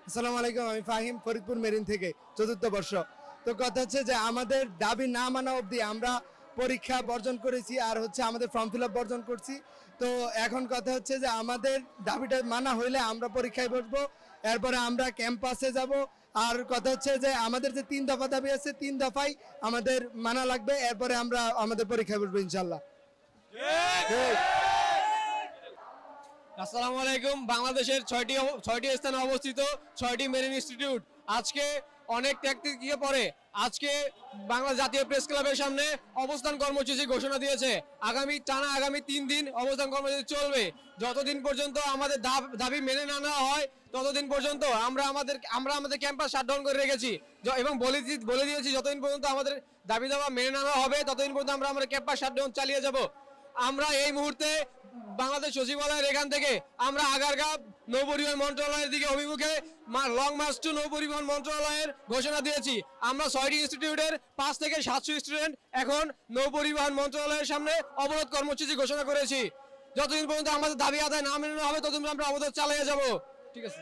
আসসালামু আলাইকুম, আমি ফাহিম ফরিদপুর মেরিন থেকে, চতুর্থ বর্ষ। তো কথা হচ্ছে যে আমাদের দাবি না মানা অবধি আমরা পরীক্ষা বর্জন করেছি, আর হচ্ছে আমাদের ফর্ম ফিল আপ বর্জন করছি। তো এখন কথা হচ্ছে যে আমাদের দাবিটা মানা হইলে আমরা পরীক্ষায় বসবো, এরপরে আমরা ক্যাম্পাসে যাব। আর কথা হচ্ছে যে আমাদের যে 3 দফা দাবি আছে, 3 দফাই আমাদের মানা লাগবে, এরপরে আমরা আমাদের পরীক্ষায় বসবো ইনশাল্লাহ। আসসালামু আলাইকুম। বাংলাদেশের ছয়টি স্থানে অবস্থিত 6টি মেরিন ইনস্টিটিউট আজকে অনেক ত্যাগ গিয়ে পড়ে আজকে বাংলা জাতীয় প্রেস ক্লাবের সামনে অবস্থান কর্মসূচি ঘোষণা দিয়েছে। আগামী 3 দিন অবস্থান কর্মসূচি চলবে। যতদিন পর্যন্ত আমাদের দাবি মেনে না নেওয়া হয় ততদিন পর্যন্ত আমরা আমাদের ক্যাম্পাস শাটডাউন করে রেখেছি এবং বলে দিয়েছি যতদিন পর্যন্ত আমাদের দাবি দাবা মেনে নেওয়া হবে ততদিন পর্যন্ত আমরা আমাদের ক্যাম্পাস শাটডাউন চালিয়ে যাব। আমরা এই মুহূর্তে বাংলাদেশ সচিবালয়ের এখান থেকে আমরা আগারগাঁও নৌপরিবহন মন্ত্রণালয়ের দিকে অভিমুখে লং মার্চ টু নৌপরিবহন মন্ত্রণালয়ের ঘোষণা দিয়েছি। আমরা 6টি ইনস্টিটিউটের 5 থেকে 700 স্টুডেন্ট এখন নৌপরিবহন মন্ত্রণালয়ের সামনে অবরোধ কর্মসূচি ঘোষণা করেছি। যতদিন পর্যন্ত আমাদের দাবি আদায় না মেনে হবে ততদিন আমরা অবরোধ চালিয়ে যাব। ঠিক আছে।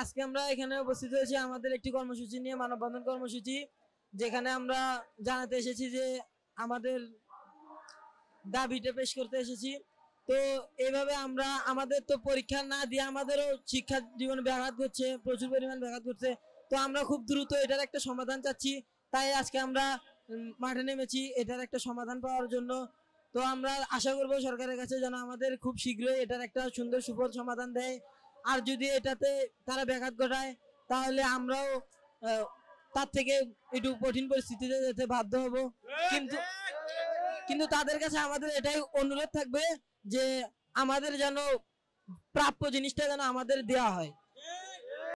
আজকে আমরা এখানে উপস্থিত হয়েছি আমাদের একটি কর্মসূচি নিয়ে, মানববন্ধন কর্মসূচি, যেখানে আমরা জানাতে এসেছি যে আমাদের দাবিটা পেশ করতে এসেছি। তো এইভাবে আমরা আমাদের তো পরীক্ষা না দিয়ে আমাদেরও শিক্ষা জীবনে ব্যাঘাত ঘটছে, প্রচুর পরিমাণ ব্যাঘাত ঘটছে। তো আমরা খুব দ্রুত এটার একটা সমাধান চাচ্ছি, তাই আজকে আমরা মাঠে নেমেছি এটার একটা সমাধান পাওয়ার জন্য। তো আমরা আশা করব সরকারের কাছে যেন আমাদের খুব শীঘ্রই এটার একটা সুন্দর সুফল সমাধান দেয়। আর যদি এটাতে তারা ব্যাঘাত ঘটায় তাহলে আমরাও তার থেকে একটু কঠিন পরিস্থিতিতে যেতে বাধ্য হব। কিন্তু তাদের কাছে আমাদের এটাই অনুরোধ থাকবে যে আমাদের যেন প্রাপ্য জিনিসটা যেন আমাদের দেওয়া হয়।